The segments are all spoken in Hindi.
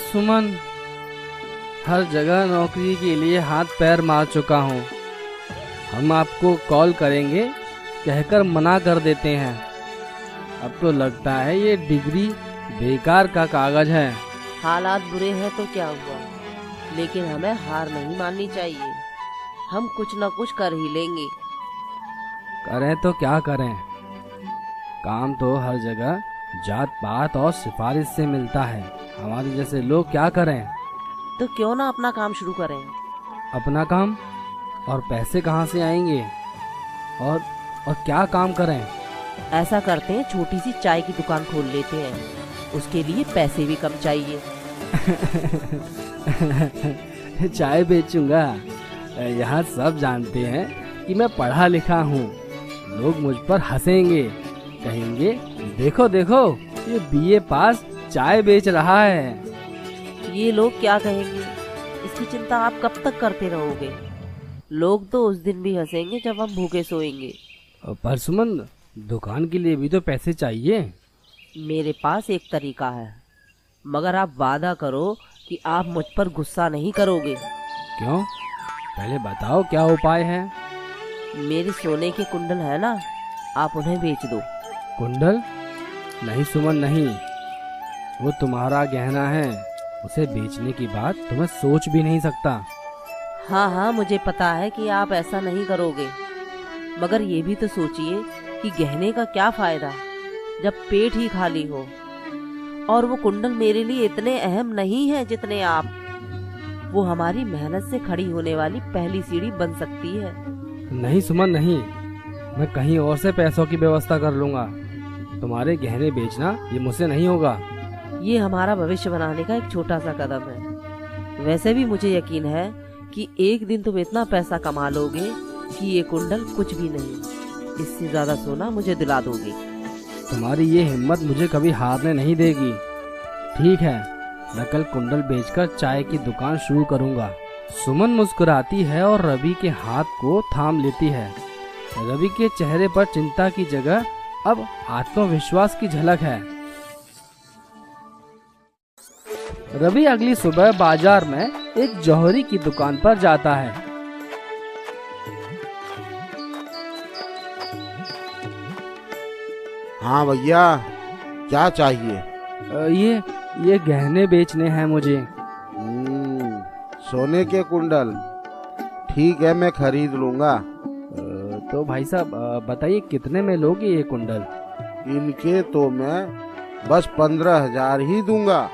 सुमन, हर जगह नौकरी के लिए हाथ पैर मार चुका हूँ। हम आपको कॉल करेंगे कहकर मना कर देते हैं। अब तो लगता है ये डिग्री बेकार का कागज है। हालात बुरे हैं तो क्या हुआ, लेकिन हमें हार नहीं माननी चाहिए। हम कुछ न कुछ कर ही लेंगे। करें तो क्या करें, काम तो हर जगह जात पात और सिफारिश से मिलता है। हमारे जैसे लोग क्या करें? तो क्यों ना अपना काम शुरू करें। अपना काम? और पैसे कहाँ से आएंगे? और क्या काम करें? ऐसा करते हैं, छोटी सी चाय की दुकान खोल लेते हैं। उसके लिए पैसे भी कम चाहिए। चाय बेचूंगा? यहाँ सब जानते हैं कि मैं पढ़ा लिखा हूँ। लोग मुझ पर हंसेंगे, कहेंगे देखो देखो ये बीए पास चाय बेच रहा है। ये लोग क्या कहेंगे, इसकी चिंता आप कब तक करते रहोगे? लोग तो उस दिन भी हंसेंगे जब हम भूखे सोएंगे। पर सुमन, दुकान के लिए भी तो पैसे चाहिए। मेरे पास एक तरीका है, मगर आप वादा करो कि आप मुझ पर गुस्सा नहीं करोगे। क्यों? पहले बताओ क्या उपाय है। मेरे सोने के कुंडल है ना, आप उन्हें बेच दो। कुंडल? नहीं सुमन नहीं, वो तुम्हारा गहना है। उसे बेचने की बात तो मैं सोच भी नहीं सकता। हाँ हाँ, मुझे पता है कि आप ऐसा नहीं करोगे, मगर ये भी तो सोचिए कि गहने का क्या फायदा जब पेट ही खाली हो। और वो कुंडल मेरे लिए इतने अहम नहीं है जितने आप। वो हमारी मेहनत से खड़ी होने वाली पहली सीढ़ी बन सकती है। नहीं सुमन नहीं, मैं कहीं और से पैसों की व्यवस्था कर लूंगा। तुम्हारे गहने बेचना ये मुझसे नहीं होगा। ये हमारा भविष्य बनाने का एक छोटा सा कदम है। वैसे भी मुझे यकीन है कि एक दिन तुम इतना पैसा कमा लोगे कि ये कुंडल कुछ भी नहीं, इससे ज्यादा सोना मुझे दिला दोगे। तुम्हारी ये हिम्मत मुझे कभी हारने नहीं देगी। ठीक है, मैं कल कुंडल बेचकर चाय की दुकान शुरू करूंगा। सुमन मुस्कुराती है और रवि के हाथ को थाम लेती है। रवि के चेहरे पर चिंता की जगह अब आत्मविश्वास की झलक है। रवि अगली सुबह बाजार में एक जौहरी की दुकान पर जाता है। हाँ भैया, क्या चाहिए? ये गहने बेचने हैं मुझे। सोने के कुंडल? ठीक है, मैं खरीद लूंगा। तो भाई साहब बताइए कितने में लोगे ये कुंडल? इनके तो मैं बस 15,000 ही दूंगा,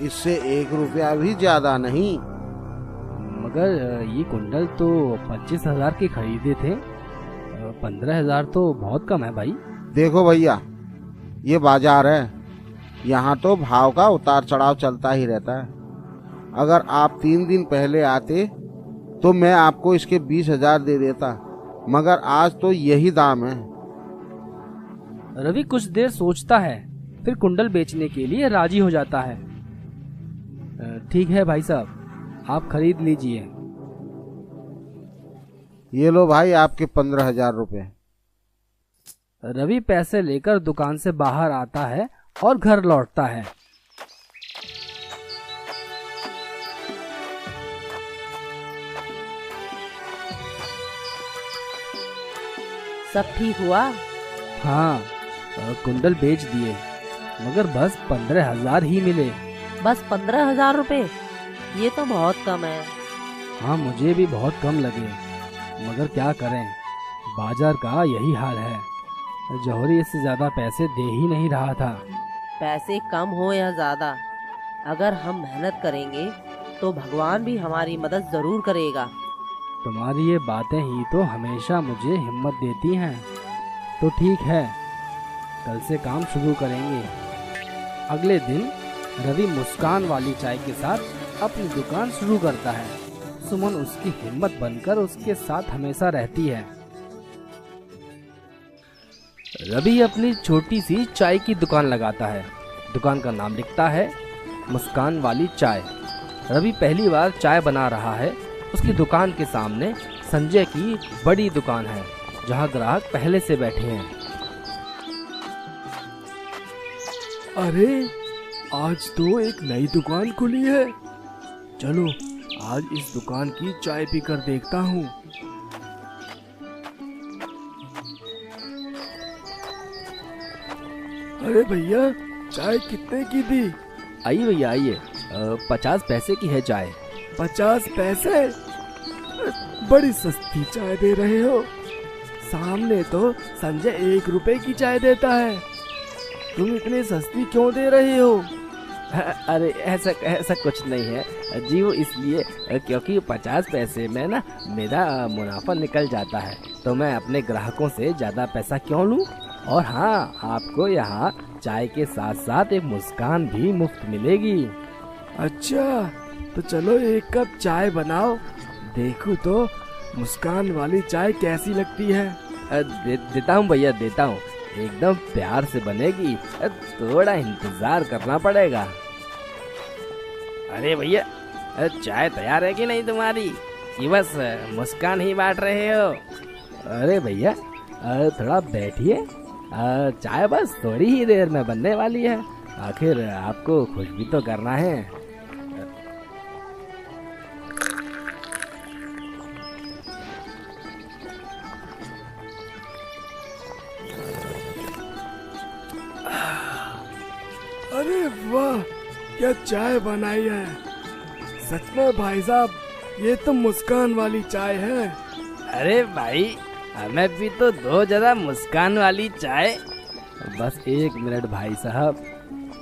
इससे 1 रुपया भी ज्यादा नहीं। मगर ये कुंडल तो 25,000 के खरीदे थे। 15,000 तो बहुत कम है भाई। देखो भैया, ये बाजार है, यहाँ तो भाव का उतार चढ़ाव चलता ही रहता है। अगर आप 3 दिन पहले आते तो मैं आपको इसके 20,000 दे देता, मगर आज तो यही दाम है। रवि कुछ देर सोचता है, फिर कुंडल बेचने के लिए राजी हो जाता है। ठीक है भाई साहब, आप खरीद लीजिए। ये लो भाई आपके 15,000 रुपए। रवि पैसे लेकर दुकान से बाहर आता है और घर लौटता है। सब ठीक हुआ? हाँ, कुंडल बेच दिए, मगर बस 15,000 ही मिले। बस 15,000 रुपए? ये तो बहुत कम है। हाँ, मुझे भी बहुत कम लगे, मगर क्या करें, बाजार का यही हाल है। जौहरी इससे ज्यादा पैसे दे ही नहीं रहा था। पैसे कम हो या ज्यादा, अगर हम मेहनत करेंगे तो भगवान भी हमारी मदद जरूर करेगा। तुम्हारी ये बातें ही तो हमेशा मुझे हिम्मत देती हैं। तो ठीक है, कल से काम शुरू करेंगे। अगले दिन रवि मुस्कान वाली चाय के साथ अपनी दुकान शुरू करता है। सुमन उसकी हिम्मत बनकर उसके साथ हमेशा रहती है। रवि अपनी छोटी सी चाय की दुकान लगाता है। दुकान का नाम लिखता है मुस्कान वाली चाय। रवि पहली बार चाय बना रहा है। उसकी दुकान के सामने संजय की बड़ी दुकान है, जहां ग्राहक पहले से बैठे हैं। अरे आज तो एक नई दुकान खुली है, चलो आज इस दुकान की चाय पीकर देखता हूँ। अरे भैया, चाय कितने की दी? आइए भैया आइए, 50 पैसे की है चाय। 50 पैसे? बड़ी सस्ती चाय दे रहे हो। सामने तो संजय 1 रुपए की चाय देता है, तुम इतनी सस्ती क्यों दे रहे हो? अरे ऐसा कुछ नहीं है जी, वो इसलिए क्योंकि 50 पैसे में ना मेरा मुनाफा निकल जाता है, तो मैं अपने ग्राहकों से ज्यादा पैसा क्यों लूं। और हाँ, आपको यहाँ चाय के साथ साथ एक मुस्कान भी मुफ्त मिलेगी। अच्छा, तो चलो 1 कप चाय बनाओ, देखो तो मुस्कान वाली चाय कैसी लगती है। देता हूँ भैया, देता हूँ, एकदम प्यार से बनेगी, थोड़ा इंतजार करना पड़ेगा। अरे भैया, चाय तैयार है कि नहीं तुम्हारी, कि बस मुस्कान ही बांट रहे हो? अरे भैया, थोड़ा बैठिए, चाय बस थोड़ी ही देर में बनने वाली है, आखिर आपको खुश भी तो करना है। अरे वाह, क्या चाय बनाई है, सच में भाई साहब, ये तो मुस्कान वाली चाय है। अरे भाई, हमें भी तो दो जरा मुस्कान वाली चाय। बस 1 मिनट भाई साहब,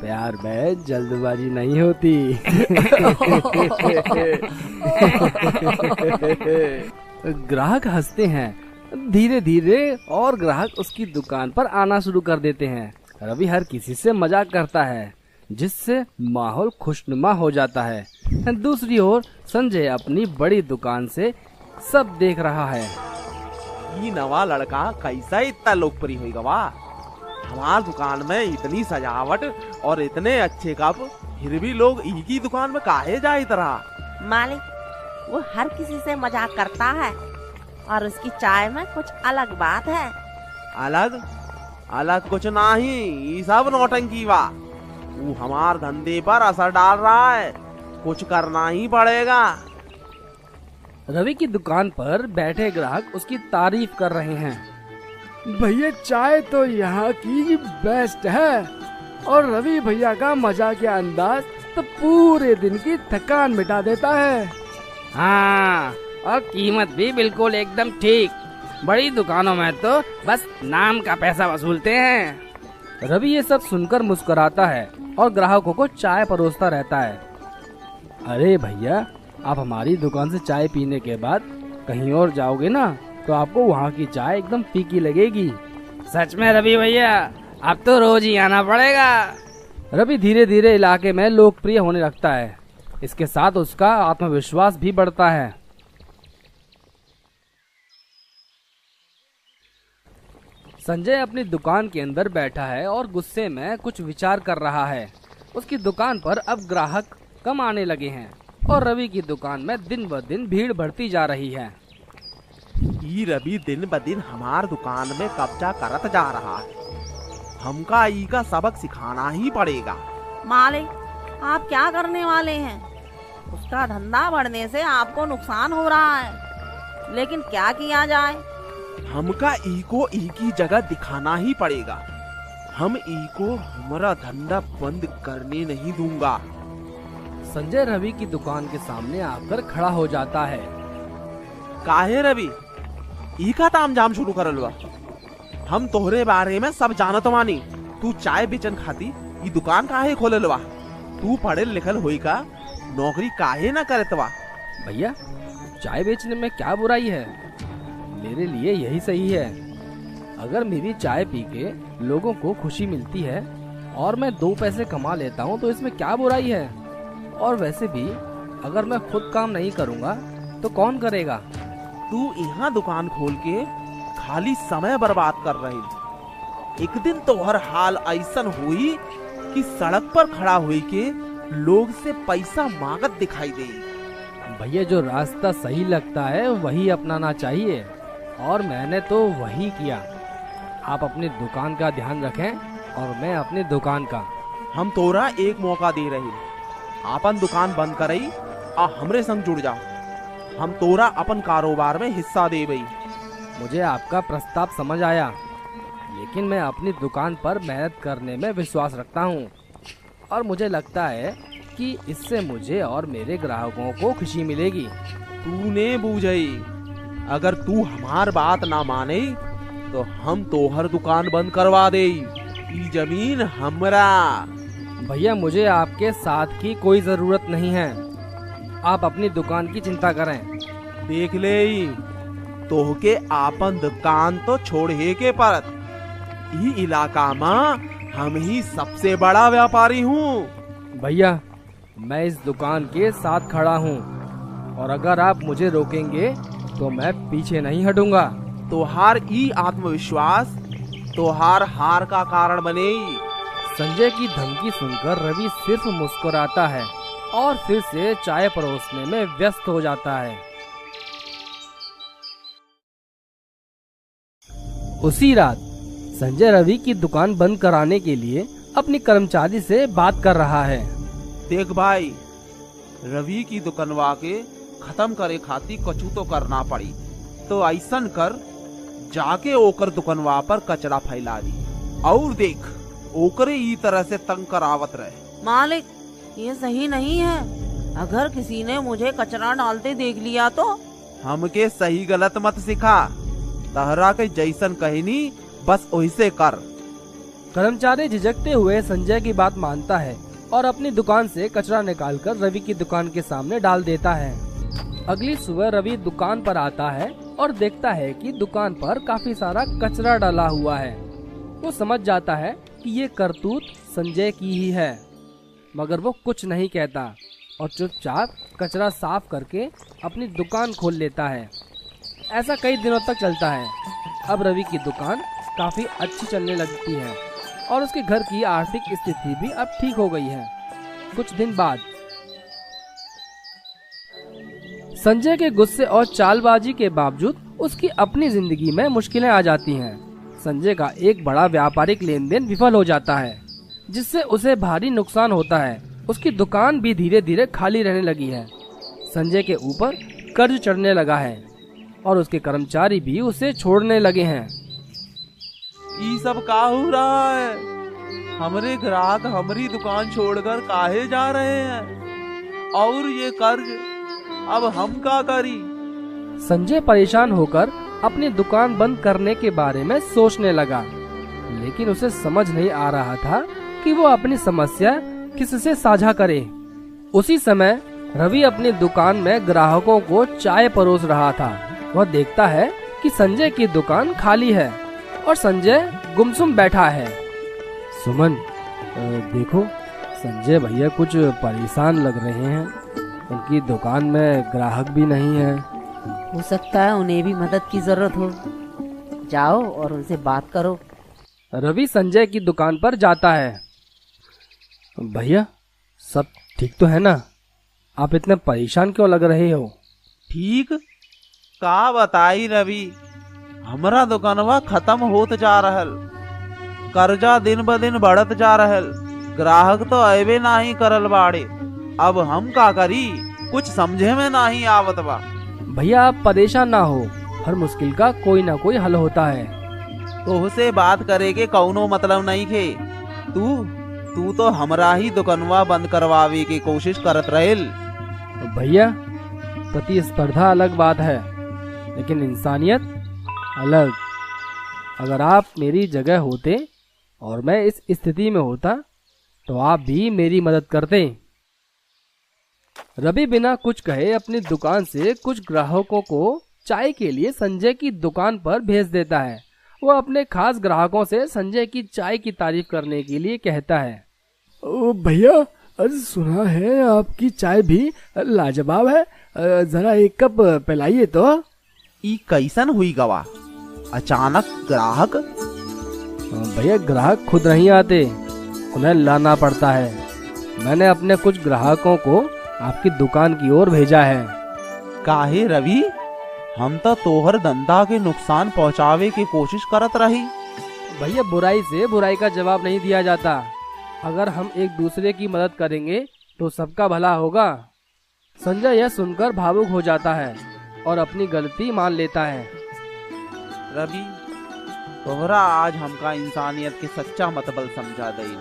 प्यार में जल्दबाजी नहीं होती। ग्राहक हंसते हैं, धीरे धीरे और ग्राहक उसकी दुकान पर आना शुरू कर देते हैं। रवि हर किसी से मजाक करता है, जिससे माहौल खुशनुमा हो जाता है। दूसरी ओर संजय अपनी बड़ी दुकान से सब देख रहा है। ये नवा लड़का कैसा इतना लोकप्रिय होगा वाह, हमार दुकान में इतनी सजावट और इतने अच्छे कप, फिर भी लोग एक ही दुकान में काहे जाए तरह। मालिक, वो हर किसी से मजाक करता है और उसकी चाय में कुछ अलग बात है। अलग अलग कुछ नहीं, ये सब नौटंकी बा। वो हमार धंधे पर असर डाल रहा है, कुछ करना ही पड़ेगा। रवि की दुकान पर बैठे ग्राहक उसकी तारीफ कर रहे हैं। भैया, चाय तो यहाँ की बेस्ट है, और रवि भैया का मजाकिया अंदाज तो पूरे दिन की थकान मिटा देता है। हाँ, और कीमत भी बिल्कुल एकदम ठीक। बड़ी दुकानों में तो बस नाम का पैसा वसूलते हैं। रवि ये सब सुनकर मुस्कुराता है और ग्राहकों को चाय परोसता रहता है। अरे भैया, आप हमारी दुकान से चाय पीने के बाद कहीं और जाओगे ना, तो आपको वहाँ की चाय एकदम फीकी लगेगी। सच में रवि भैया, अब तो रोज ही आना पड़ेगा। रवि धीरे धीरे इलाके में लोकप्रिय होने लगता है, इसके साथ उसका आत्मविश्वास भी बढ़ता है। संजय अपनी दुकान के अंदर बैठा है और गुस्से में कुछ विचार कर रहा है। उसकी दुकान पर अब ग्राहक कम आने लगे हैं और रवि की दुकान में दिन ब दिन भीड़ बढ़ती जा रही है। ये रवि दिन ब दिन हमार दुकान में कब्जा करत जा रहा है, हमका ई का सबक सिखाना ही पड़ेगा। मालिक, आप क्या करने वाले हैं? उसका धंधा बढ़ने से आपको नुकसान हो रहा है, लेकिन क्या किया जाए? हमका ई को ई की जगह दिखाना ही पड़ेगा। हम ई को हमारा धंधा बंद करने नहीं दूंगा। संजय रवि की दुकान के सामने आकर खड़ा हो जाता है। काहे रवि, ई का तामझाम शुरू कर लवा। हम तोहरे बारे में सब जानत मानी। तू चाय बेचन खाती ई दुकान काहे खोललवा? तू पढ़े लिखल होई का नौकरी काहे ना करतवा? भैया, चाय बेचने में क्या बुराई है? मेरे लिए यही सही है। अगर मेरी चाय पी के लोगों को खुशी मिलती है और मैं 2 पैसे कमा लेता हूँ, तो इसमें क्या बुराई है? और वैसे भी अगर मैं खुद काम नहीं करूँगा तो कौन करेगा? तू यहाँ दुकान खोल के खाली समय बर्बाद कर रहे। एक दिन तो हर हाल ऐसन हुई कि सड़क पर खड़ा हुई के लोग से पैसा मांगत दिखाई दे। भैया, जो रास्ता सही लगता है वही अपनाना चाहिए, और मैंने तो वही किया। आप अपनी दुकान का ध्यान रखें और मैं अपनी दुकान का। हम तोरा एक मौका दे रहे, अपन दुकान बंद करई आ हमरे संग जुड़ जा। हम तोरा अपन कारोबार में हिस्सा देबई। मुझे आपका प्रस्ताव समझ आया, लेकिन मैं अपनी दुकान पर मेहनत करने में विश्वास रखता हूँ और मुझे लगता है कि इससे मुझे और मेरे ग्राहकों को खुशी मिलेगी। तूने बूझई, अगर तू हमार बात ना माने तो हम तोहर दुकान बंद करवा दे। ई जमीन हमरा। भैया मुझे आपके साथ की कोई जरूरत नहीं है, आप अपनी दुकान की चिंता करें। देख ले, तोहके आपन दुकान तो छोड़े के परत। ई इलाका में हम ही सबसे बड़ा व्यापारी हूँ। भैया मैं इस दुकान के साथ खड़ा हूँ और अगर आप मुझे रोकेंगे तो मैं पीछे नहीं हटूंगा। तोहार ई आत्मविश्वास तोहार हार का कारण बने। संजय की धमकी सुनकर रवि सिर्फ मुस्कुराता है और फिर से चाय परोसने में व्यस्त हो जाता है। उसी रात संजय रवि की दुकान बंद कराने के लिए अपनी कर्मचारी से बात कर रहा है। देख भाई, रवि की दुकानवा के खत्म करे खाती कछु तो करना पड़ी। तो ऐसन कर, जाके ओकर दुकानवा पर कचरा फैला दी और देख ओकरे ई तरह से तंग करावत रहे। मालिक, ये सही नहीं है। अगर किसी ने मुझे कचरा डालते देख लिया तो? हमके सही गलत मत सिखा। तहरा के जैसन कहनी बस वैसे कर। कर्मचारी झिझकते हुए संजय की बात मानता है और अपनी दुकान से कचरा निकालकर रवि की दुकान के सामने डाल देता है। अगली सुबह रवि दुकान पर आता है और देखता है कि दुकान पर काफी सारा कचरा डाला हुआ है। वो समझ जाता है कि ये करतूत संजय की ही है, मगर वो कुछ नहीं कहता और चुपचाप कचरा साफ करके अपनी दुकान खोल लेता है। ऐसा कई दिनों तक चलता है। अब रवि की दुकान काफी अच्छी चलने लगती है और उसके घर की आर्थिक स्थिति भी अब ठीक हो गई है। कुछ दिन बाद संजय के गुस्से और चालबाजी के बावजूद उसकी अपनी जिंदगी में मुश्किलें आ जाती हैं। संजय का एक बड़ा व्यापारिक लेन देन विफल हो जाता है, जिससे उसे भारी नुकसान होता है। उसकी दुकान भी धीरे धीरे खाली रहने लगी है। संजय के ऊपर कर्ज चढ़ने लगा है और उसके कर्मचारी भी उसे छोड़ने लगे हैं। ये सब का हो रहा है? हमरे ग्राहक हमारी दुकान छोड़कर काहे जा रहे हैं? और ये कर्ज अब हम का करी? संजय परेशान होकर अपनी दुकान बंद करने के बारे में सोचने लगा, लेकिन उसे समझ नहीं आ रहा था कि वो अपनी समस्या किससे साझा करे। उसी समय रवि अपनी दुकान में ग्राहकों को चाय परोस रहा था। वह देखता है कि संजय की दुकान खाली है और संजय गुमसुम बैठा है। सुमन, देखो संजय भैया कुछ परेशान लग रहे हैं। उनकी दुकान में ग्राहक भी नहीं है। हो सकता है उन्हें भी मदद की जरूरत हो। जाओ और उनसे बात करो। रवि संजय की दुकान पर जाता है। भैया सब ठीक तो है ना? आप इतने परेशान क्यों लग रहे हो? ठीक का बताई रवि, हमरा दुकानवा खत्म होत जा रहल। कर्जा दिन ब दिन बढ़त जा रहल। ग्राहक तो अबे नहीं करल बाड़े। अब हम का करी? कुछ समझे में नहीं आवत बा। भैया आप परेशान ना हो, हर मुश्किल का कोई ना कोई हल होता है। तोहसे बात करे के कौनो मतलब नहीं खे। तू तो हमरा ही दुकानवा बंद करवावे की कोशिश करत रहेल। भैया प्रतिस्पर्धा अलग बात है, लेकिन इंसानियत अलग। अगर आप मेरी जगह होते और मैं इस स्थिति में होता तो आप भी मेरी मदद करते। रवि बिना कुछ कहे अपनी दुकान से कुछ ग्राहकों को चाय के लिए संजय की दुकान पर भेज देता है। वह अपने खास ग्राहकों से संजय की चाय की तारीफ करने के लिए कहता है। ओ भैया, अरे सुना है आपकी चाय भी लाजवाब है, जरा एक कप पिलाइए तो। ई कैसन हुई गवा? अचानक ग्राहक? भैया ग्राहक खुद नहीं आते, उन्हें लाना पड़ता है। मैंने अपने कुछ ग्राहकों को आपकी दुकान की ओर भेजा है। काहे रवि? हम तो तोहर धंधा के नुकसान पहुंचावे की कोशिश करत रही। भैया बुराई से बुराई का जवाब नहीं दिया जाता। अगर हम एक दूसरे की मदद करेंगे तो सबका भला होगा। संजय यह सुनकर भावुक हो जाता है और अपनी गलती मान लेता है। रवि, तोहरा आज हमका इंसानियत के सच्चा मतलब समझा दई।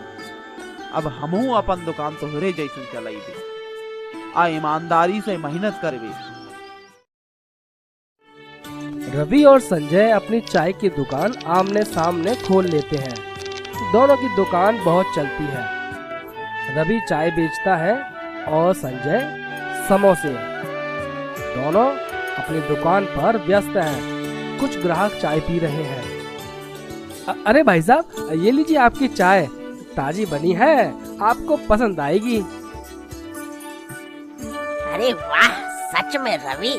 अब हमहू अपन दुकान तोहरे जैसन चलाइबे, आ ईमानदारी से मेहनत करबे। रवि और संजय अपनी चाय की दुकान आमने सामने खोल लेते हैं। दोनों की दुकान बहुत चलती है। रवि चाय बेचता है और संजय समोसे। दोनों अपनी दुकान पर व्यस्त हैं। कुछ ग्राहक चाय पी रहे हैं। अरे भाई साहब, ये लीजिए आपकी चाय, ताजी बनी है, आपको पसंद आएगी। अरे वाह, सच में रवि,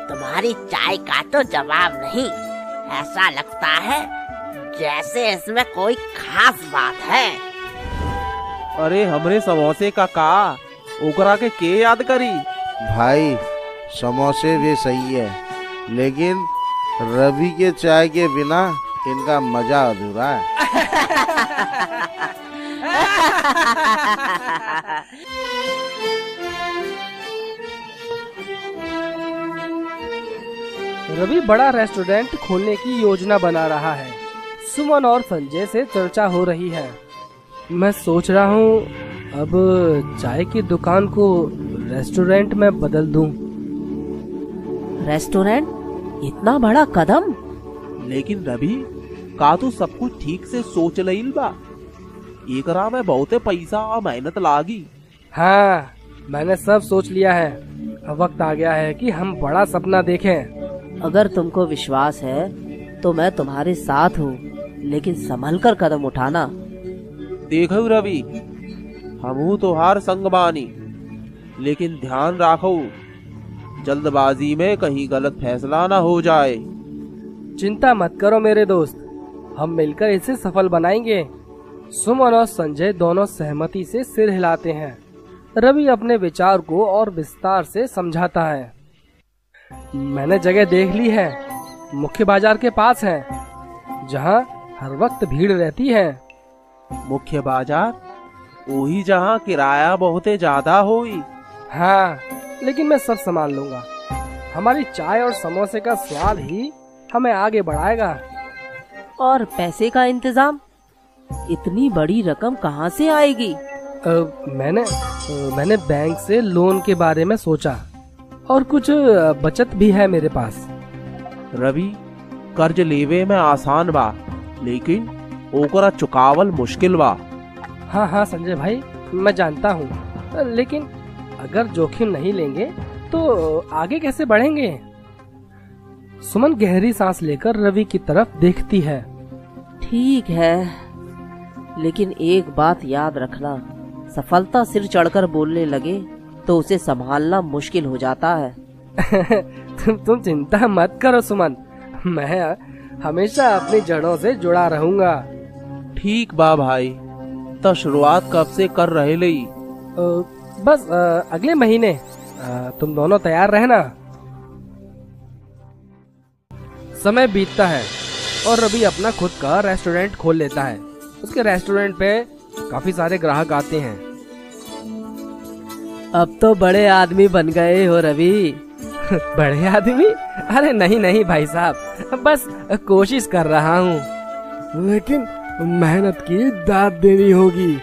तुम्हारी चाय का तो जवाब नहीं। ऐसा लगता है जैसे इसमें कोई खास बात है। अरे हमरे समोसे का ओकरा के याद करी। भाई, समोसे भी सही है, लेकिन रवि के चाय के बिना इनका मजा अधूरा है। रवि बड़ा रेस्टोरेंट खोलने की योजना बना रहा है। सुमन और संजय से चर्चा हो रही है। मैं सोच रहा हूँ अब चाय की दुकान को रेस्टोरेंट में बदल दूं। रेस्टोरेंट? इतना बड़ा कदम? लेकिन रवि, का तू सब कुछ ठीक से सोच लईल बा? एकरा में बहुते पैसा और मेहनत लागी। हाँ, मैंने सब सोच लिया है। अब वक्त आ गया है कि हम बड़ा सपना देखें। अगर तुमको विश्वास है तो मैं तुम्हारे साथ हूँ, लेकिन संभल कर कदम उठाना। देखो रवि, हमू तोहार संग बानी, लेकिन ध्यान राखो जल्दबाजी में कहीं गलत फैसला ना हो जाए। चिंता मत करो मेरे दोस्त, हम मिलकर इसे सफल बनाएंगे। सुमन और संजय दोनों सहमति से सिर हिलाते हैं। रवि अपने विचार को और विस्तार से समझाता है। मैंने जगह देख ली है, मुख्य बाजार के पास है, जहाँ हर वक्त भीड़ रहती है। मुख्य बाजार? वही जहाँ किराया बहुते ज्यादा होई। हाँ, लेकिन मैं सब संभाल लूंगा। हमारी चाय और समोसे का स्वाद ही हमें आगे बढ़ाएगा। और पैसे का इंतजाम? इतनी बड़ी रकम कहाँ से आएगी? मैंने बैंक से लोन के बारे में सोचा और कुछ बचत भी है मेरे पास। रवि, कर्ज लेवे में आसान बा, लेकिन ओकरा चुकावल मुश्किल बा। हाँ संजय भाई, मैं जानता हूँ, लेकिन अगर जोखिम नहीं लेंगे तो आगे कैसे बढ़ेंगे? सुमन गहरी सांस लेकर रवि की तरफ देखती है। ठीक है, लेकिन एक बात याद रखना, सफलता सिर चढ़कर बोलने लगे तो उसे संभालना मुश्किल हो जाता है। तुम चिंता मत करो सुमन, मैं हमेशा अपनी जड़ों से जुड़ा रहूंगा। ठीक बा भाई, तो शुरुआत कब से कर रहे लई? बस अगले महीने। तुम दोनों तैयार रहना। समय बीतता है और रवि अपना खुद का रेस्टोरेंट खोल लेता है। उसके रेस्टोरेंट पे काफी सारे ग्राहक आते हैं। अब तो बड़े आदमी बन गए हो रवि। बड़े आदमी? अरे नहीं भाई साहब, बस कोशिश कर रहा हूँ। लेकिन मेहनत की दाद देनी होगी।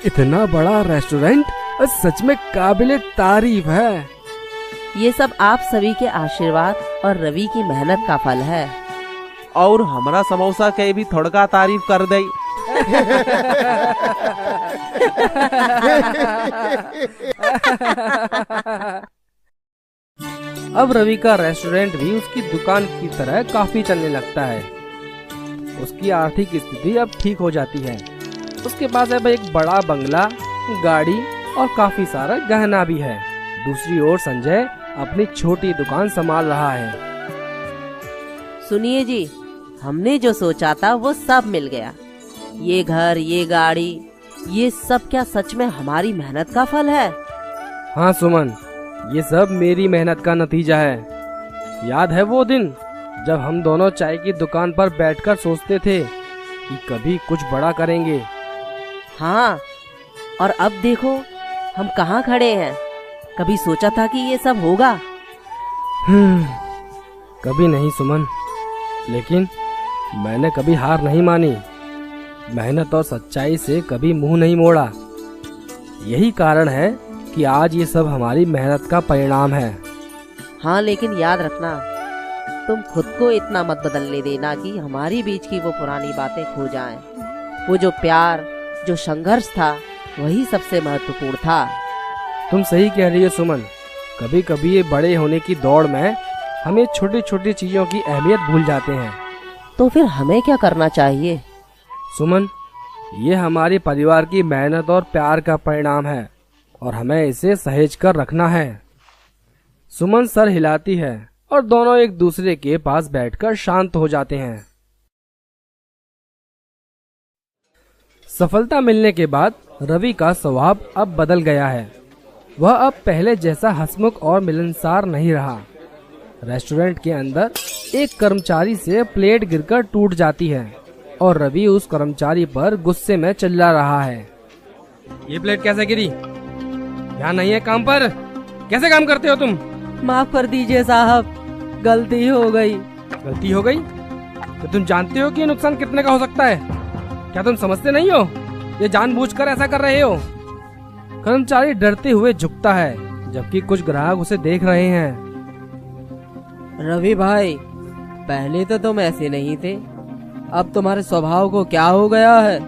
इतना बड़ा रेस्टोरेंट सच में काबिले तारीफ है। ये सब आप सभी के आशीर्वाद और रवि की मेहनत का फल है। और हमारा समोसा के भी थोड़ा तारीफ कर दे। अब रवि का रेस्टोरेंट भी उसकी दुकान की तरह काफी चलने लगता है। उसकी आर्थिक स्थिति अब ठीक हो जाती है। उसके पास अब एक बड़ा बंगला, गाड़ी और काफी सारा गहना भी है। दूसरी ओर संजय अपनी छोटी दुकान संभाल रहा है। सुनिए जी, हमने जो सोचा था वो सब मिल गया। ये घर, ये गाड़ी, ये सब क्या सच में हमारी मेहनत का फल है? हाँ सुमन, ये सब मेरी मेहनत का नतीजा है। याद है वो दिन जब हम दोनों चाय की दुकान पर बैठकर सोचते थे कि कभी कुछ बड़ा करेंगे? हाँ, और अब देखो हम कहाँ खड़े हैं। कभी सोचा था कि ये सब होगा? कभी नहीं सुमन, लेकिन मैंने कभी हार नहीं मानी। मेहनत और सच्चाई से कभी मुंह नहीं मोड़ा। यही कारण है कि आज ये सब हमारी मेहनत का परिणाम है। हाँ, लेकिन याद रखना, तुम खुद को इतना मत बदलने देना कि हमारी बीच की वो पुरानी बातें खो जाएं। वो जो प्यार, जो संघर्ष था, वही सबसे महत्वपूर्ण था। तुम सही कह रही हो सुमन। कभी कभी ये बड़े होने की दौड़ में हमें छोटी छोटी चीजों की अहमियत भूल जाते हैं। तो फिर हमें क्या करना चाहिए? सुमन, ये हमारे परिवार की मेहनत और प्यार का परिणाम है और हमें इसे सहेज कर रखना है। सुमन सर हिलाती है और दोनों एक दूसरे के पास बैठकर शांत हो जाते हैं। सफलता मिलने के बाद रवि का स्वभाव अब बदल गया है। वह अब पहले जैसा हंसमुख और मिलनसार नहीं रहा। रेस्टोरेंट के अंदर एक कर्मचारी से प्लेट गिरकर टूट जाती है और रवि उस कर्मचारी पर गुस्से में चिल्ला रहा है। ये प्लेट कैसे गिरी? ध्यान नहीं है काम पर? कैसे काम करते हो तुम? माफ कर दीजिए साहब, गलती हो गई। गलती हो गई? तो तुम जानते हो कि ये नुकसान कितने का हो सकता है? क्या तुम समझते नहीं हो? ये जानबूझकर ऐसा कर रहे हो। कर्मचारी डरते हुए झुकता है, जबकि कुछ ग्राहक उसे देख रहे हैं। रवि भाई, पहले तो तुम ऐसे नहीं थे, अब तुम्हारे स्वभाव को क्या हो गया है?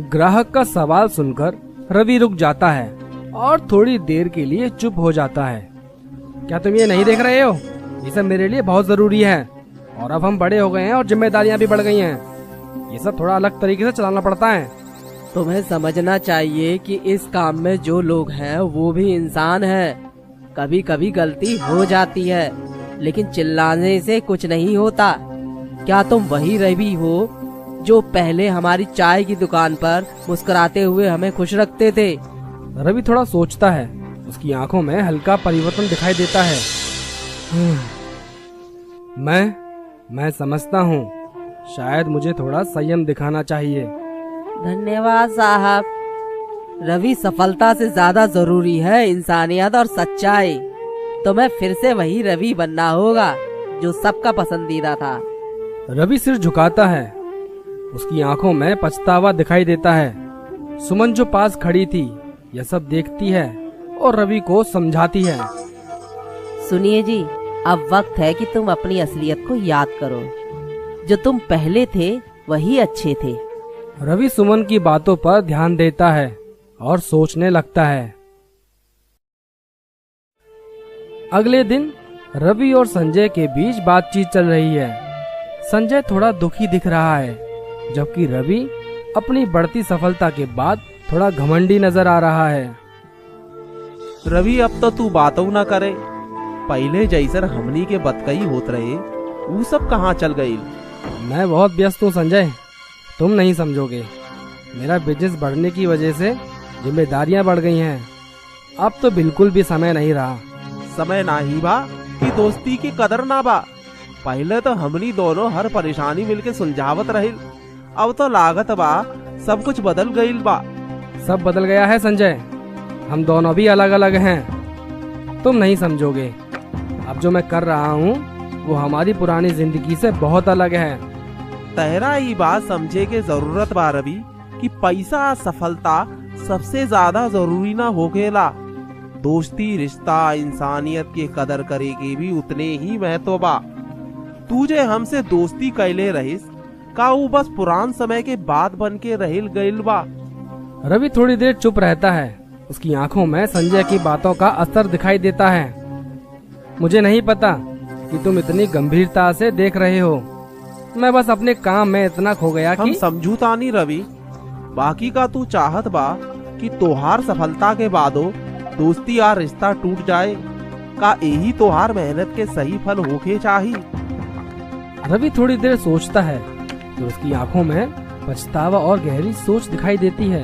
ग्राहक का सवाल सुनकर रवि रुक जाता है और थोड़ी देर के लिए चुप हो जाता है। क्या तुम ये नहीं देख रहे हो? ये सब मेरे लिए बहुत जरूरी है और अब हम बड़े हो गए हैं और जिम्मेदारियां भी बढ़ गई हैं। ये सब थोड़ा अलग तरीके से चलाना पड़ता है। तुम्हें समझना चाहिए कि इस काम में जो लोग हैं वो भी इंसान हैं। कभी कभी गलती हो जाती है, लेकिन चिल्लाने से कुछ नहीं होता। क्या तुम वही रवि हो जो पहले हमारी चाय की दुकान पर मुस्कुराते हुए हमें खुश रखते थे? रवि थोड़ा सोचता है। उसकी आंखों में हल्का परिवर्तन दिखाई देता है। मैं समझता हूँ, शायद मुझे थोड़ा संयम दिखाना चाहिए। धन्यवाद साहब। रवि, सफलता से ज्यादा जरूरी है इंसानियत और सच्चाई। तुम्हें फिर से वही रवि बनना होगा जो सबका पसंदीदा था। रवि सिर झुकाता है। उसकी आंखों में पछतावा दिखाई देता है। सुमन जो पास खड़ी थी यह सब देखती है और रवि को समझाती है। सुनिए जी, अब वक्त है कि तुम अपनी असलियत को याद करो। जो तुम पहले थे वही अच्छे थे। रवि सुमन की बातों पर ध्यान देता है और सोचने लगता है। अगले दिन रवि और संजय के बीच बातचीत चल रही है। संजय थोड़ा दुखी दिख रहा है, जबकि रवि अपनी बढ़ती सफलता के बाद थोड़ा घमंडी नजर आ रहा है। रवि, अब तो तू बातों ना करे। पहले जैसर हमनी के बतकई होत रहे, वो सब कहाँ चल गई? मैं बहुत व्यस्त हूँ संजय, तुम नहीं समझोगे। मेरा बिजनेस बढ़ने की वजह से जिम्मेदारियां बढ़ गई हैं। अब तो बिल्कुल भी समय नहीं रहा। समय ना ही बा कि दोस्ती की कदर ना बा। पहले तो हमनी दोनों हर परेशानी मिलके सुलझावत रहिल, अब तो लागत बा सब कुछ बदल गईल बा। सब बदल गया है संजय, हम दोनों भी अलग अलग हैं। तुम नहीं समझोगे। अब जो मैं कर रहा हूँ वो हमारी पुरानी जिंदगी से बहुत अलग है। तहरा ये बात समझे के जरूरत बा रवि कि पैसा सफलता सबसे ज्यादा जरूरी ना हो गेला। दोस्ती, रिश्ता, इंसानियत के कदर करे के भी उतने ही महत्व बा। तू जे हमसे दोस्ती कैले रहिस, का वो बस पुरान समय के बात बन के रहिल गईल बा? रवि थोड़ी देर चुप रहता है। उसकी आंखों में संजय की बातों का असर दिखाई देता है। मुझे नहीं पता कि तुम इतनी गंभीरता से देख रहे हो। मैं बस अपने काम में इतना खो गया हम कि समझूता नहीं रवि। बाकी का तू चाहत बा कि तोहार सफलता के बादो दोस्ती या रिश्ता टूट जाए, का यही तोहार मेहनत के सही फल होके चाहिए? रवि थोड़ी देर सोचता है, तो उसकी आंखों में पछतावा और गहरी सोच दिखाई देती है।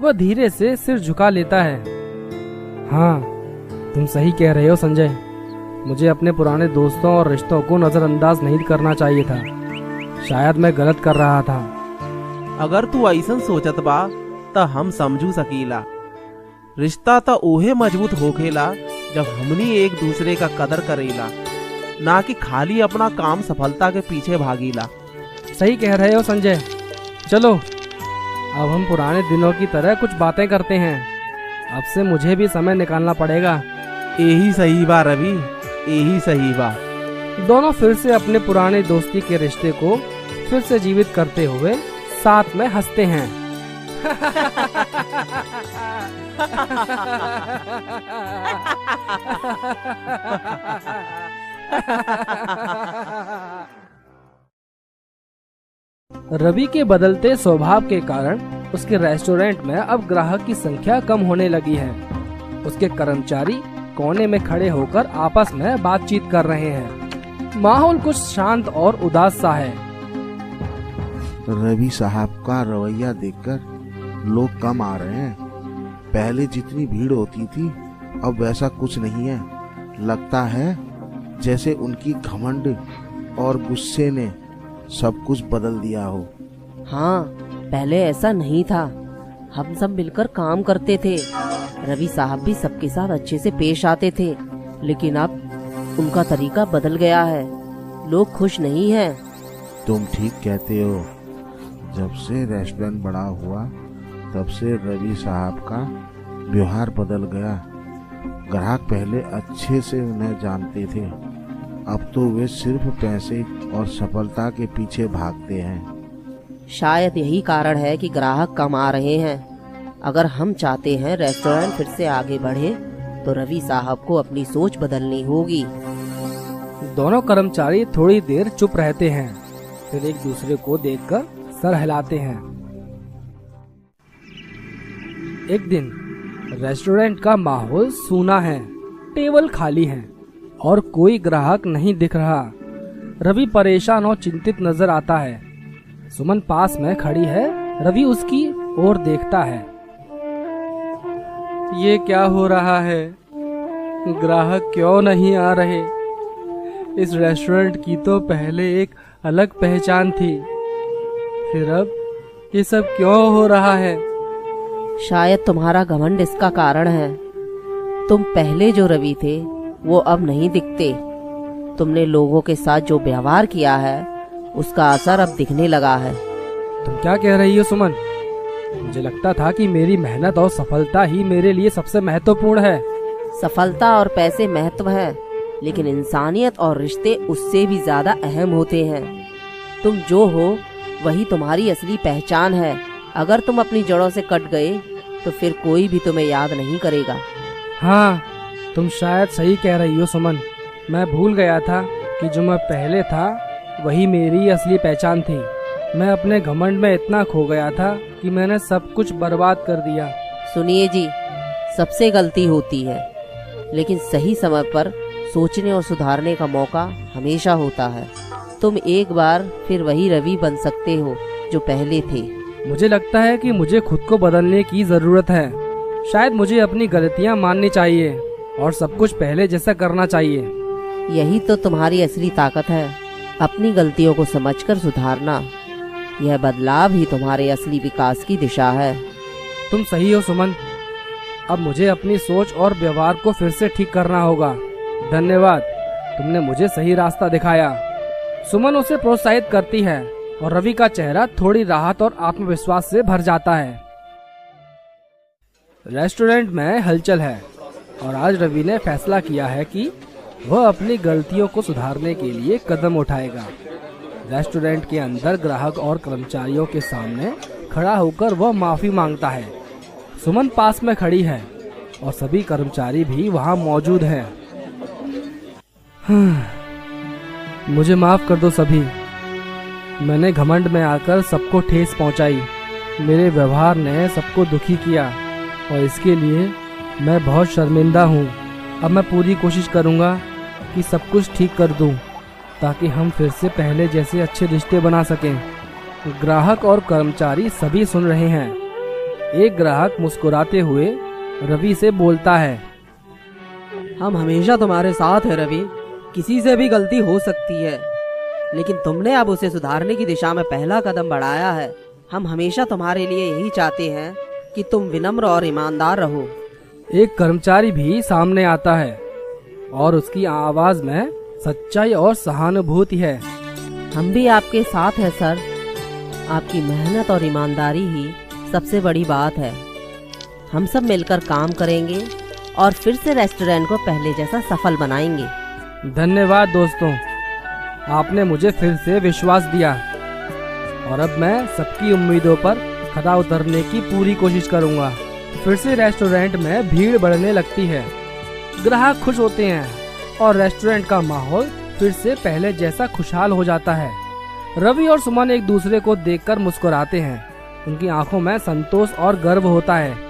वह धीरे से सिर झुका लेता है। हाँ, तुम सही कह रहे हो संजय। मुझे अपने पुराने दोस्तों और रिश्तों को नजरअंदाज नहीं करना चाहिए था। शायद मैं गलत कर रहा था। अगर तू ऐसा सोचत बा तो हम समझू सकीला। रिश्ता तो ओहे मजबूत होखेला जब हमनी एक दूसरे का कदर करेला, ना कि खाली अपना काम सफलता के पीछे भागीला। सही कह रहे हो संजय। चलो अब हम पुराने दिनों की तरह कुछ बातें करते हैं। अब से मुझे भी समय निकालना पड़ेगा। यही सही बा रवि, यही सही बा। दोनों फिर से अपने पुराने दोस्ती के रिश्ते को फिर से जीवित करते हुए साथ में हंसते हैं। रवि के बदलते स्वभाव के कारण उसके रेस्टोरेंट में अब ग्राहक की संख्या कम होने लगी है। उसके कर्मचारी कोने में खड़े होकर आपस में बातचीत कर रहे हैं। माहौल कुछ शांत और उदास सा है। रवि साहब का रवैया देखकर लोग कम आ रहे हैं। पहले जितनी भीड़ होती थी अब वैसा कुछ नहीं है। लगता है जैसे उनकी घमंड और गुस्से ने सब कुछ बदल दिया हो। हाँ, पहले ऐसा नहीं था। हम सब मिलकर काम करते थे। रवि साहब भी सबके साथ अच्छे से पेश आते थे, लेकिन अब उनका तरीका बदल गया है। लोग खुश नहीं हैं। तुम ठीक कहते हो। जब से रेस्टोरेंट बड़ा हुआ तब से रवि साहब का व्यवहार बदल गया। ग्राहक पहले अच्छे से उन्हें जानते थे, अब तो वे सिर्फ पैसे और सफलता के पीछे भागते हैं। शायद यही कारण है कि ग्राहक कम आ रहे हैं। अगर हम चाहते हैं रेस्टोरेंट फिर से आगे बढ़े तो रवि साहब को अपनी सोच बदलनी होगी। दोनों कर्मचारी थोड़ी देर चुप रहते हैं, फिर एक दूसरे को देखकर सर हिलाते हैं। एक दिन रेस्टोरेंट का माहौल सूना है। टेबल खाली है और कोई ग्राहक नहीं दिख रहा। रवि परेशान और चिंतित नजर आता है। सुमन पास में खड़ी है। रवि उसकी ओर देखता है। ये क्या हो रहा है? ग्राहक क्यों नहीं आ रहे? इस रेस्टोरेंट की तो पहले एक अलग पहचान थी, फिर अब ये सब क्यों हो रहा है? शायद तुम्हारा घमंड इसका कारण है। तुम पहले जो रवि थे वो अब नहीं दिखते। तुमने लोगों के साथ जो व्यवहार किया है उसका असर अब दिखने लगा है। तुम क्या कह रही हो सुमन? मुझे लगता था कि मेरी मेहनत और सफलता ही मेरे लिए सबसे महत्वपूर्ण है। सफलता और पैसे महत्व है, लेकिन इंसानियत और रिश्ते उससे भी ज्यादा अहम होते हैं। तुम जो हो वही तुम्हारी असली पहचान है। अगर तुम अपनी जड़ों से कट गए तो फिर कोई भी तुम्हें याद नहीं करेगा। हाँ, तुम शायद सही कह रही हो सुमन। मैं भूल गया था कि जो मैं पहले था वही मेरी असली पहचान थी। मैं अपने घमंड में इतना खो गया था कि मैंने सब कुछ बर्बाद कर दिया। सुनिए जी, सबसे गलती होती है, लेकिन सही समय पर सोचने और सुधारने का मौका हमेशा होता है। तुम एक बार फिर वही रवि बन सकते हो जो पहले थे। मुझे लगता है कि मुझे खुद को बदलने की जरूरत है। शायद मुझे अपनी गलतियां माननी चाहिए और सब कुछ पहले जैसा करना चाहिए। यही तो तुम्हारी असली ताकत है, अपनी गलतियों को समझकर सुधारना। यह बदलाव ही तुम्हारे असली विकास की दिशा है। तुम सही हो सुमन। अब मुझे अपनी सोच और व्यवहार को फिर से ठीक करना होगा। धन्यवाद, तुमने मुझे सही रास्ता दिखाया। सुमन उसे प्रोत्साहित करती है और रवि का चेहरा थोड़ी राहत और आत्मविश्वास से भर जाता है। रेस्टोरेंट में हलचल है और आज रवि ने फैसला किया है कि वह अपनी गलतियों को सुधारने के लिए कदम उठाएगा। रेस्टोरेंट के अंदर ग्राहक और कर्मचारियों के सामने खड़ा होकर वह माफी मांगता है। सुमन पास में खड़ी है और सभी कर्मचारी भी वहां मौजूद हैं। मुझे माफ कर दो सभी। मैंने घमंड में आकर सबको ठेस पहुंचाई। मेरे व्यवहार ने सबको दुखी किया और इसके लिए मैं बहुत शर्मिंदा हूँ। अब मैं पूरी कोशिश करूँगा कि सब कुछ ठीक कर दूँ ताकि हम फिर से पहले जैसे अच्छे रिश्ते बना सकें। ग्राहक और कर्मचारी सभी सुन रहे हैं। एक ग्राहक मुस्कुराते हुए रवि से बोलता है, हम हमेशा तुम्हारे साथ हैं रवि। किसी से भी गलती हो सकती है, लेकिन तुमने अब उसे सुधारने की दिशा में पहला कदम बढ़ाया है। हम हमेशा तुम्हारे लिए यही चाहते हैं कि तुम विनम्र और ईमानदार रहो। एक कर्मचारी भी सामने आता है और उसकी आवाज में सच्चाई और सहानुभूति है। हम भी आपके साथ हैं सर। आपकी मेहनत और ईमानदारी ही सबसे बड़ी बात है। हम सब मिलकर काम करेंगे और फिर से रेस्टोरेंट को पहले जैसा सफल बनाएंगे। धन्यवाद दोस्तों, आपने मुझे फिर से विश्वास दिया और अब मैं सबकी उम्मीदों पर खरा उतरने की पूरी कोशिश करूंगा। फिर से रेस्टोरेंट में भीड़ बढ़ने लगती है, ग्राहक खुश होते हैं और रेस्टोरेंट का माहौल फिर से पहले जैसा खुशहाल हो जाता है। रवि और सुमन एक दूसरे को देखकर मुस्कुराते हैं। उनकी आंखों में संतोष और गर्व होता है।